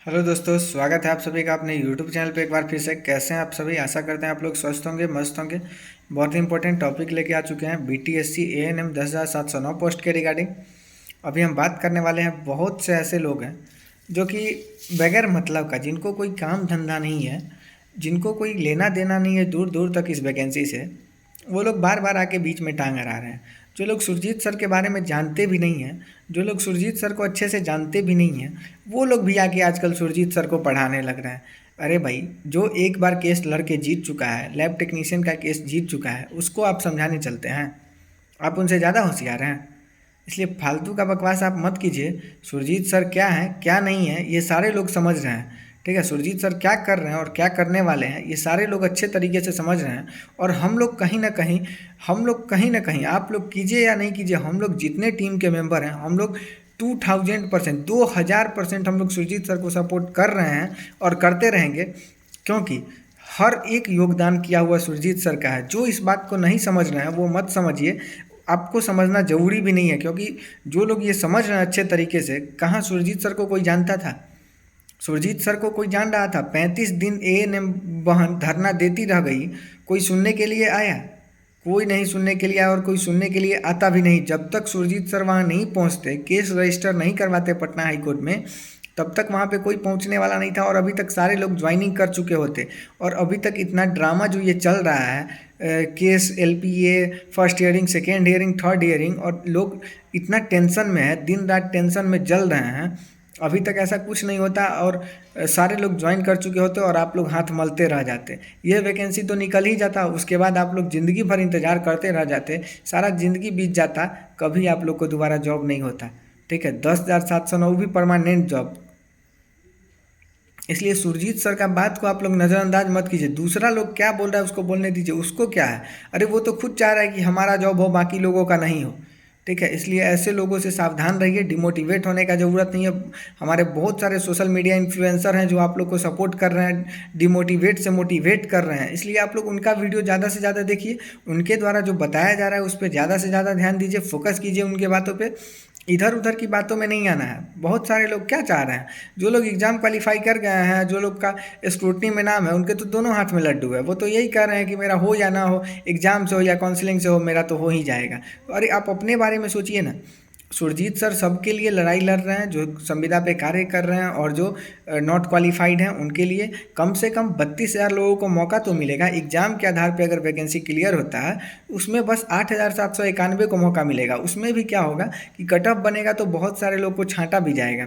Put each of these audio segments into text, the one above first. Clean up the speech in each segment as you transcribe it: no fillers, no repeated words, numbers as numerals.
Hello दोस्तों, स्वागत है आप सभी का अपने यूट्यूब चैनल पे एक बार फिर से। कैसे हैं आप सभी? आशा करते हैं आप लोग स्वस्थ होंगे, मस्त होंगे। बहुत ही इंपॉर्टेंट टॉपिक लेके आ चुके हैं बीटीएससी एएनएम 10,709 पोस्ट के रिगार्डिंग। अभी हम बात करने वाले हैं, बहुत से ऐसे लोग हैं जो कि बगैर मतलब का, जिनको कोई काम धंधा नहीं है, जिनको कोई लेना देना नहीं है दूर दूर तक इस वैकेंसी से, वो लोग बार बार आके बीच में टांग अड़ा रहे हैं। जो लोग सुरजीत सर के बारे में जानते भी नहीं हैं, जो लोग सुरजीत सर को अच्छे से जानते भी नहीं हैं, वो लोग भी आके आजकल सुरजीत सर को पढ़ाने लग रहे हैं। अरे भाई, जो एक बार केस लड़के जीत चुका है, लैब टेक्नीशियन का केस जीत चुका है, उसको आप समझाने चलते हैं? आप उनसे ज़्यादा होशियार हैं। इसलिए फालतू का बकवास आप मत कीजिए। सुरजीत सर क्या है क्या नहीं है ये सारे लोग समझ रहे हैं। ठीक है, सुरजीत सर क्या कर रहे हैं और क्या करने वाले हैं ये सारे लोग अच्छे तरीके से समझ रहे हैं। और हम लोग कहीं ना कहीं, आप लोग कीजिए या नहीं कीजिए, हम लोग जितने टीम के मेंबर हैं, हम लोग 2000%, 2000% हम लोग सुरजीत सर को सपोर्ट कर रहे हैं और करते रहेंगे। क्योंकि हर एक योगदान किया हुआ सुरजीत सर का है। जो इस बात को नहीं समझ रहे हैं वो मत समझिए, आपको समझना ज़रूरी भी नहीं है। क्योंकि जो लोग ये समझ रहे हैं अच्छे तरीके से, कहाँ सुरजीत सर को कोई जानता था? सुरजीत सर को कोई जान रहा था? 35 दिन एएनएम बहन धरना देती रह गई, कोई सुनने के लिए आया? कोई नहीं सुनने के लिए आया, और कोई सुनने के लिए आता भी नहीं। जब तक सुरजीत सर वहाँ नहीं पहुँचते, केस रजिस्टर नहीं करवाते पटना हाई कोर्ट में, तब तक वहाँ पे कोई पहुँचने वाला नहीं था। और अभी तक सारे लोग ज्वाइनिंग कर चुके होते। और अभी तक इतना ड्रामा जो ये चल रहा है, case LPA, first hearing, second hearing, third hearing, और लोग इतना टेंशन में है, दिन रात टेंशन में जल रहे हैं। अभी तक ऐसा कुछ नहीं होता और सारे लोग ज्वाइन कर चुके होते और आप लोग हाथ मलते रह जाते। ये वैकेंसी तो निकल ही जाता, उसके बाद आप लोग ज़िंदगी भर इंतज़ार करते रह जाते, सारा ज़िंदगी बीत जाता, कभी आप लोग को दोबारा जॉब नहीं होता। ठीक है, 10,709 भी परमानेंट जॉब। इसलिए सुरजीत सर का बात को आप लोग नज़रअंदाज मत कीजिए। दूसरा लोग क्या बोल रहा है उसको बोलने दीजिए, उसको क्या है। अरे वो तो खुद चाह रहा है कि हमारा जॉब हो, बाकी लोगों का नहीं हो। ठीक है, इसलिए ऐसे लोगों से सावधान रहिए। डिमोटिवेट होने का ज़रूरत नहीं है। हमारे बहुत सारे सोशल मीडिया इन्फ्लुएंसर हैं जो आप लोग को सपोर्ट कर रहे हैं, डिमोटिवेट से मोटिवेट कर रहे हैं। इसलिए आप लोग उनका वीडियो ज़्यादा से ज़्यादा देखिए, उनके द्वारा जो बताया जा रहा है उस पर ज़्यादा से ज़्यादा ध्यान दीजिए, फोकस कीजिए उनके बातों पर। इधर उधर की बातों में नहीं आना है। बहुत सारे लोग क्या चाह रहे हैं, जो लोग एग्ज़ाम क्वालिफाई कर गए हैं, जो लोग का स्क्रूटनी में नाम है, उनके तो दोनों हाथ में लड्डू है। वो तो यही कह रहे हैं कि मेरा हो या ना हो, एग्ज़ाम से हो या काउंसलिंग से हो, मेरा तो हो ही जाएगा। अरे आप अपने बारे में सोचिए ना। सुरजीत सर सबके लिए लड़ाई लड़ रहे हैं, जो संविदा पे कार्य कर रहे हैं और जो नॉट क्वालिफाइड हैं उनके लिए। कम से कम 32,000 लोगों को मौका तो मिलेगा। एग्ज़ाम के आधार पे अगर वैकेंसी क्लियर होता है, उसमें बस 8,791 को मौका मिलेगा। उसमें भी क्या होगा कि कट ऑफ बनेगा तो बहुत सारे लोग को छांटा भी जाएगा।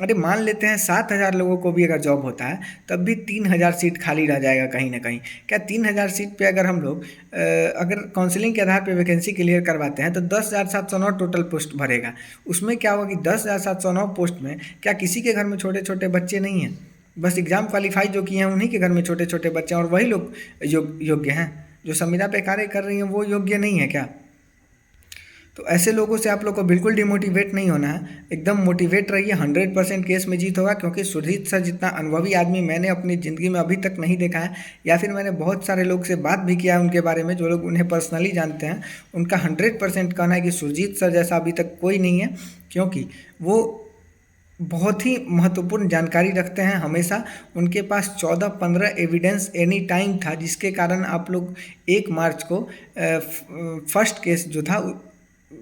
अरे मान लेते हैं 7,000 लोगों को भी अगर जॉब होता है, तब भी 3,000 सीट खाली रह जाएगा कहीं ना कहीं। क्या 3,000 सीट पे अगर हम लोग अगर काउंसलिंग के आधार पे वैकेंसी क्लियर करवाते हैं तो 10,709 टोटल पोस्ट भरेगा। उसमें क्या होगा कि 10,709 पोस्ट में क्या किसी के घर में छोटे छोटे बच्चे नहीं हैं? बस एग्ज़ाम क्वालिफाई जो किए हैं उन्हीं के घर में छोटे छोटे बच्चे हैं, और वही लोग योग्य हैं। जो संविदा पे कार्य कर रही हैं वो योग्य नहीं है क्या? तो ऐसे लोगों से आप लोग को बिल्कुल डिमोटिवेट नहीं होना है, एकदम मोटिवेट रहिए। 100% केस में जीत होगा। क्योंकि सुरजीत सर जितना अनुभवी आदमी मैंने अपनी ज़िंदगी में अभी तक नहीं देखा है, या फिर मैंने बहुत सारे लोग से बात भी किया है उनके बारे में, जो लोग उन्हें पर्सनली जानते हैं। उनका 100% कहना है कि सुरजीत सर जैसा अभी तक कोई नहीं है। क्योंकि वो बहुत ही महत्वपूर्ण जानकारी रखते हैं हमेशा। उनके पास 14-15 एविडेंस एनी टाइम था, जिसके कारण आप लोग 1 मार्च को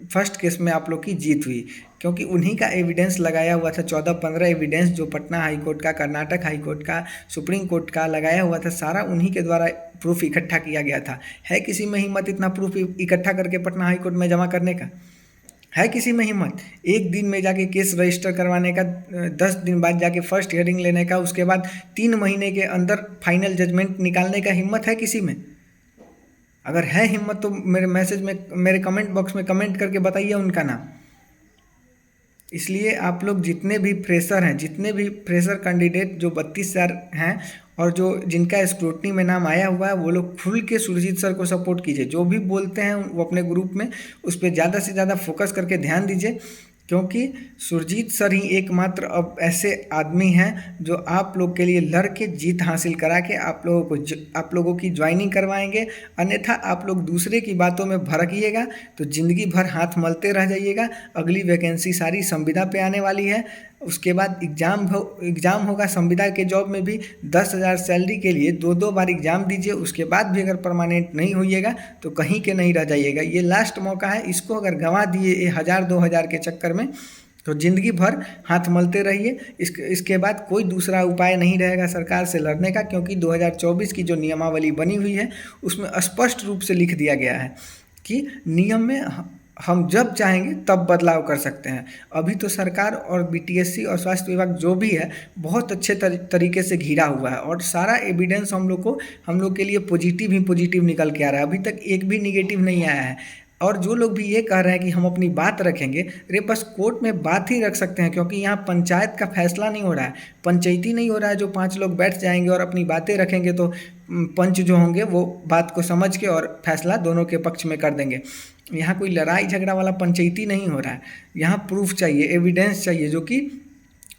फर्स्ट केस में आप लोग की जीत हुई। क्योंकि उन्हीं का एविडेंस लगाया हुआ था, 14-15 एविडेंस जो पटना हाई कोर्ट का, कर्नाटक हाई कोर्ट का, सुप्रीम कोर्ट का लगाया हुआ था, सारा उन्हीं के द्वारा प्रूफ इकट्ठा किया गया था। है किसी में हिम्मत इतना प्रूफ इकट्ठा करके पटना हाई कोर्ट में जमा करने का? है किसी में हिम्मत एक दिन में जाके केस रजिस्टर करवाने का, 10 दिन बाद जाके फर्स्ट हियरिंग लेने का, उसके बाद 3 महीने के अंदर फाइनल जजमेंट निकालने का? हिम्मत है किसी में? अगर है हिम्मत तो मेरे मैसेज में, मेरे कमेंट बॉक्स में कमेंट करके बताइए उनका नाम। इसलिए आप लोग जितने भी फ्रेशर हैं, जितने भी फ्रेशर कैंडिडेट जो 32,000 हैं और जो जिनका स्क्रूटनी में नाम आया हुआ है, वो लोग खुल के सुरजीत सर को सपोर्ट कीजिए। जो भी बोलते हैं वो अपने ग्रुप में उस पर ज़्यादा से ज़्यादा फोकस करके ध्यान दीजिए। क्योंकि सुरजीत सर ही एकमात्र अब ऐसे आदमी हैं जो आप लोग के लिए लड़ के जीत हासिल करा के आप लोगों की ज्वाइनिंग करवाएंगे। अन्यथा आप लोग दूसरे की बातों में भड़किएगा तो ज़िंदगी भर हाथ मलते रह जाइएगा। अगली वैकेंसी सारी संविदा पे आने वाली है। उसके बाद एग्ज़ाम होगा संविदा के जॉब में भी 10,000 सैलरी के लिए 2 बार एग्ज़ाम दीजिए, उसके बाद भी अगर परमानेंट नहीं होइएगा तो कहीं के नहीं रह जाइएगा। ये लास्ट मौका है, इसको अगर गंवा दिए ये 1,000-2,000 के चक्कर में तो ज़िंदगी भर हाथ मलते रहिए। इसके बाद कोई दूसरा उपाय नहीं रहेगा सरकार से लड़ने का, क्योंकि 2024 की जो नियमावली बनी हुई है उसमें स्पष्ट रूप से लिख दिया गया है कि नियम में हम जब चाहेंगे तब बदलाव कर सकते हैं। अभी तो सरकार और बीटीएससी और स्वास्थ्य विभाग जो भी है बहुत अच्छे तरीके से घिरा हुआ है और सारा एविडेंस हम लोग के लिए पॉजिटिव ही पॉजिटिव निकल के आ रहा है। अभी तक एक भी निगेटिव नहीं आया है। और जो लोग भी ये कह रहे हैं कि हम अपनी बात रखेंगे, अरे बस कोर्ट में बात ही रख सकते हैं, क्योंकि यहाँ पंचायत का फैसला नहीं हो रहा है, पंचायती नहीं हो रहा है जो 5 लोग बैठ जाएंगे और अपनी बातें रखेंगे तो पंच जो होंगे वो बात को समझ के और फैसला दोनों के पक्ष में कर देंगे। यहाँ कोई लड़ाई झगड़ा वाला पंचायती नहीं हो रहा है, यहाँ प्रूफ चाहिए, एविडेंस चाहिए, जो कि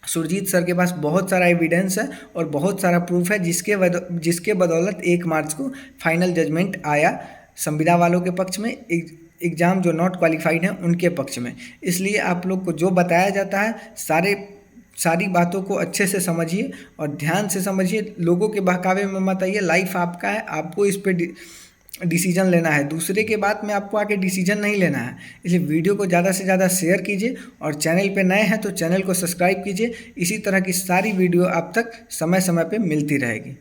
सुरजीत सर के पास बहुत सारा एविडेंस है और बहुत सारा प्रूफ है, जिसके बदौलत 1 मार्च को फाइनल जजमेंट आया संविदा वालों के पक्ष में, एग्ज़ाम जो नॉट क्वालिफाइड हैं उनके पक्ष में। इसलिए आप लोग को जो बताया जाता है सारी बातों को अच्छे से समझिए और ध्यान से समझिए, लोगों के बहकावे में मत आइए। लाइफ आपका है, आपको इस पे डिसीजन लेना है, दूसरे के बात में आपको आके डिसीजन नहीं लेना है। इसलिए वीडियो को ज़्यादा से ज़्यादा शेयर कीजिए और चैनल पे नए हैं तो चैनल को सब्सक्राइब कीजिए। इसी तरह की सारी वीडियो आप तक समय समय पे मिलती रहेगी।